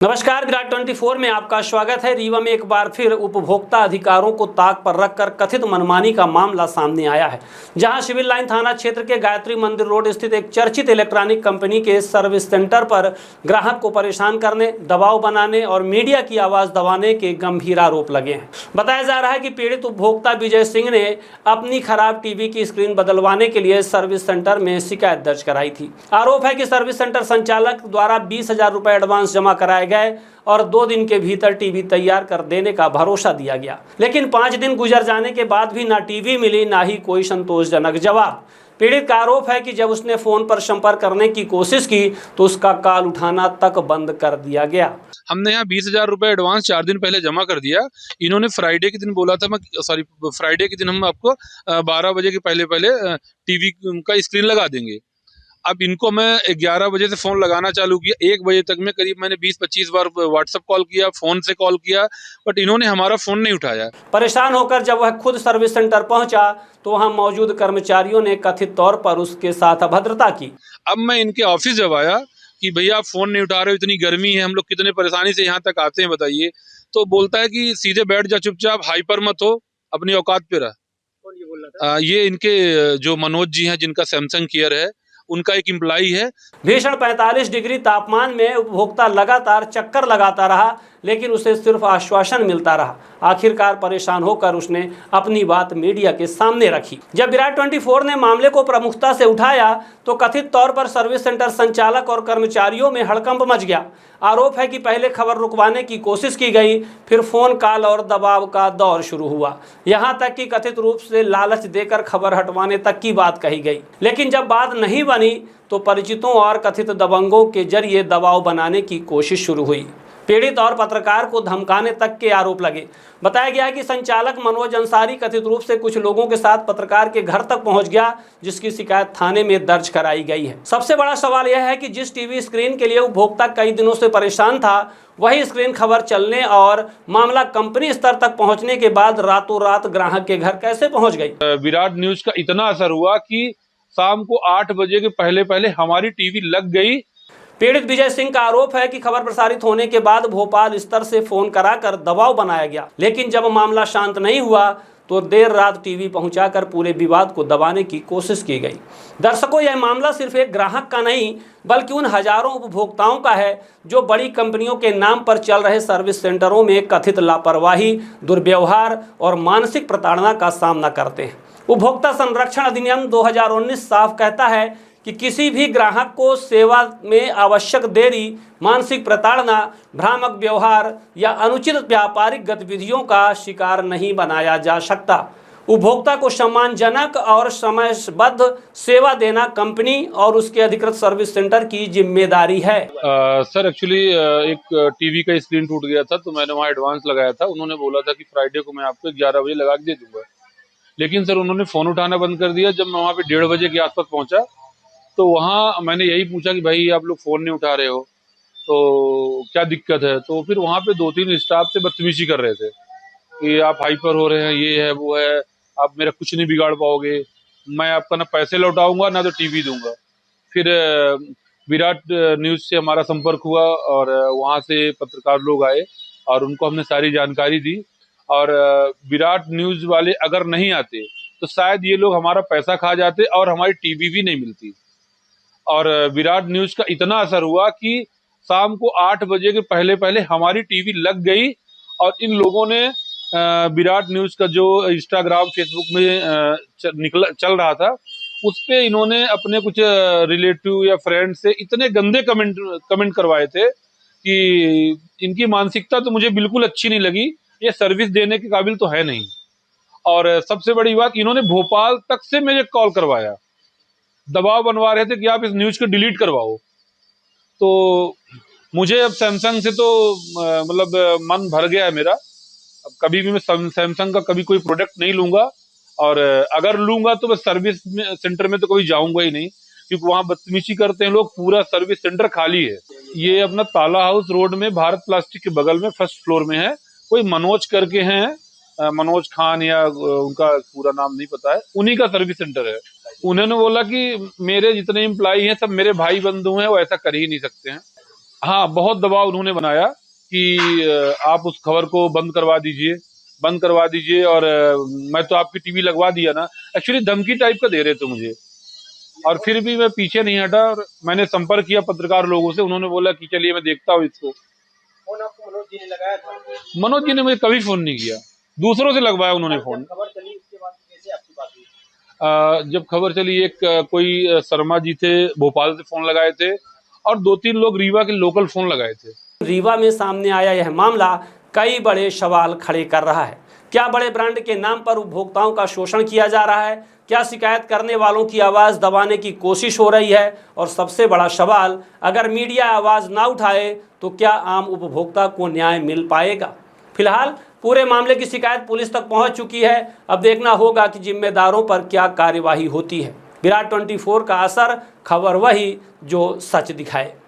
नमस्कार, विराट 24 में आपका स्वागत है। रीवा में एक बार फिर उपभोक्ता अधिकारों को ताक पर रखकर कथित मनमानी का मामला सामने आया है, जहां सिविल लाइन थाना क्षेत्र के गायत्री मंदिर रोड स्थित एक चर्चित इलेक्ट्रॉनिक कंपनी के सर्विस सेंटर पर ग्राहक को परेशान करने, दबाव बनाने और मीडिया की आवाज़ दबाने के गंभीर आरोप लगे हैं। बताया जा रहा है कि पीड़ित उपभोक्ता विजय सिंह ने अपनी खराब टीवी की स्क्रीन बदलवाने के लिए सर्विस सेंटर में शिकायत दर्ज कराई थी। आरोप है कि सर्विस सेंटर संचालक द्वारा 20,000 रुपये एडवांस जमा कराए गए और 2 दिन के भीतर टीवी तैयार कर देने का भरोसा दिया गया, लेकिन 5 दिन गुजर जाने के बाद भी ना टीवी मिली, ना ही कोई संतोषजनक जवाब। पीड़ित का आरोप है कि जब उसने फोन पर संपर्क करने की कोशिश की तो उसका कॉल उठाना तक बंद कर दिया गया। हमने यहाँ 20,000 रुपये एडवांस 4 दिन पहले जमा कर दिया। इन्होंने फ्राइडे के दिन बोला था, फ्राइडे के दिन हम आपको 12 बजे के पहले टीवी का स्क्रीन लगा देंगे। अब इनको मैं 11 बजे से फोन लगाना चालू किया, 1 बजे तक में करीब मैंने 20-25 बार व्हाट्सएप कॉल किया, फोन से कॉल किया, बट इन्होंने हमारा फोन नहीं उठाया। परेशान होकर जब वह खुद सर्विस सेंटर पहुंचा तो वहां मौजूद कर्मचारियों ने कथित तौर पर उसके साथ अभद्रता की। अब मैं इनके ऑफिस जब आया कि भैया आप फोन नहीं उठा रहे हो, इतनी गर्मी है, हम लोग कितने परेशानी से यहाँ तक आते हैं बताइए, तो बोलता है कि सीधे बैठ जा, चुपचाप, हाइपर मत हो, अपनी औकात पे रह। कौन ये बोल रहा था? ये इनके जो मनोज जी हैं, जिनका सैमसंग केयर है, उनका एक एम्प्लॉई है। भीषण 45 डिग्री तापमान में उपभोक्ता लगातार चक्कर लगाता रहा, लेकिन उसे सिर्फ आश्वासन मिलता रहा। आखिरकार परेशान होकर उसने अपनी बात मीडिया के सामने रखी। जब विराट 24 ने मामले को प्रमुखता से उठाया तो कथित तौर पर सर्विस सेंटर संचालक और कर्मचारियों में हड़कंप मच गया। आरोप है कि पहले खबर रुकवाने की कोशिश की गई, फिर फोन कॉल और दबाव का दौर शुरू हुआ, यहाँ तक कि कथित रूप से लालच देकर खबर हटवाने तक की बात कही गई। लेकिन जब बात नहीं बनी तो परिचितों और कथित दबंगों के जरिए दबाव बनाने की कोशिश शुरू हुई। पीड़ित और पत्रकार को धमकाने तक के आरोप लगे। बताया गया कि संचालक मनोज अंसारी कथित रूप से कुछ लोगों के साथ पत्रकार के घर तक पहुंच गया, जिसकी शिकायत थाने में दर्ज कराई गई है। सबसे बड़ा सवाल यह है कि जिस टीवी स्क्रीन के लिए उपभोक्ता कई दिनों से परेशान था, वही स्क्रीन खबर चलने और मामला कंपनी स्तर तक पहुंचने के बाद रातों रात ग्राहक के घर कैसे पहुंच गई। विराट न्यूज का इतना असर हुआ कि शाम को 8 बजे के पहले हमारी टीवी लग गई। पीड़ित विजय सिंह का आरोप है कि खबर प्रसारित होने के बाद भोपाल स्तर से फोन कराकर दबाव बनाया गया, लेकिन जब मामला शांत नहीं हुआ तो देर रात टीवी पहुंचाकर पूरे विवाद को दबाने की कोशिश की गई। दर्शकों, यह मामला सिर्फ एक ग्राहक का नहीं बल्कि उन हजारों उपभोक्ताओं का है जो बड़ी कंपनियों के नाम पर चल रहे सर्विस सेंटरों में कथित लापरवाही, दुर्व्यवहार और मानसिक प्रताड़ना का सामना करते हैं। उपभोक्ता संरक्षण अधिनियम 2019 साफ कहता है कि किसी भी ग्राहक को सेवा में आवश्यक देरी, मानसिक प्रताड़ना, भ्रामक व्यवहार या अनुचित व्यापारिक गतिविधियों का शिकार नहीं बनाया जा सकता। उपभोक्ता को सम्मानजनक और समयबद्ध सेवा देना कंपनी और उसके अधिकृत सर्विस सेंटर की जिम्मेदारी है। सर एक्चुअली एक टीवी का स्क्रीन टूट गया था, तो मैंने वहाँ एडवांस लगाया था। उन्होंने बोला था कि फ्राइडे को मैं आपको 11 बजे लगा के दे दूंगा, लेकिन सर उन्होंने फोन उठाना बंद कर दिया। जब मैं वहाँ पे 1:30 बजे के आसपास पहुंचा तो वहाँ मैंने यही पूछा कि भाई आप लोग फोन नहीं उठा रहे हो तो क्या दिक्कत है। तो फिर वहाँ पे 2-3 स्टाफ से बदतमीजी कर रहे थे कि आप हाइपर हो रहे हैं, ये है वो है, आप मेरा कुछ नहीं बिगाड़ पाओगे, मैं आपका ना पैसे लौटाऊंगा ना तो टीवी दूंगा। फिर विराट न्यूज से हमारा संपर्क हुआ और वहाँ से पत्रकार लोग आए और उनको हमने सारी जानकारी दी। और विराट न्यूज वाले अगर नहीं आते तो शायद ये लोग हमारा पैसा खा जाते और हमारी टीवी भी नहीं मिलती। और विराट न्यूज का इतना असर हुआ कि शाम को 8 बजे के पहले हमारी टीवी लग गई। और इन लोगों ने विराट न्यूज का जो इंस्टाग्राम, फेसबुक में चल रहा था, उस पे इन्होंने अपने कुछ रिलेटिव या फ्रेंड से इतने गंदे कमेंट करवाए थे कि इनकी मानसिकता तो मुझे बिल्कुल अच्छी नहीं लगी। ये सर्विस देने के काबिल तो है नहीं। और सबसे बड़ी बात, इन्होंने भोपाल तक से मुझे कॉल करवाया, दबाव बनवा रहे थे कि आप इस न्यूज को डिलीट करवाओ। तो मुझे अब सैमसंग से तो मन भर गया है मेरा। अब कभी भी मैं सैमसंग का कभी कोई प्रोडक्ट नहीं लूंगा, और अगर लूंगा तो मैं सर्विस सेंटर में तो कभी जाऊंगा ही नहीं, क्योंकि वहां बदतमीजी करते हैं लोग। पूरा सर्विस सेंटर खाली है। ये अपना ताला हाउस रोड में भारत प्लास्टिक के बगल में फर्स्ट फ्लोर में है। कोई मनोज करके हैं, मनोज खान या उनका पूरा नाम नहीं पता है, उन्हीं का सर्विस सेंटर है। उन्होंने बोला कि मेरे जितने एम्प्लॉई हैं सब मेरे भाई बंधु हैं, वो ऐसा कर ही नहीं सकते हैं। हाँ, बहुत दबाव उन्होंने बनाया कि आप उस खबर को बंद करवा दीजिए और मैं तो आपकी टीवी लगवा दिया ना। एक्चुअली धमकी टाइप का दे रहे थे मुझे, और फिर भी मैं पीछे नहीं हटा और मैंने संपर्क किया पत्रकार लोगों से। उन्होंने बोला कि चलिए मैं देखता हूँ इसको। फोन आपको मनोज जी ने लगाया था? मनोज जी ने मुझे कभी फोन नहीं किया, दूसरों से लगवाया उन्होंने फोन। खबर चली उसके बाद कैसे आपकी बात हुई? जब खबर चली, एक कोई शर्मा जी थे, भोपाल से फोन लगाए थे, और 2-3 लोग रीवा के लोकल फोन लगाए थे। रीवा में सामने आया यह मामला कई बड़े सवाल खड़े कर रहा है। क्या बड़े ब्रांड के नाम पर उपभोक्ताओं का शोषण किया जा रहा है? क्या शिकायत करने वालों की आवाज़ दबाने की कोशिश हो रही है? और सबसे बड़ा सवाल, अगर मीडिया आवाज़ ना उठाए तो क्या आम उपभोक्ता को न्याय मिल पाएगा? फिलहाल पूरे मामले की शिकायत पुलिस तक पहुंच चुकी है। अब देखना होगा कि जिम्मेदारों पर क्या कार्यवाही होती है। विराट 24 का असर, खबर वही जो सच दिखाए।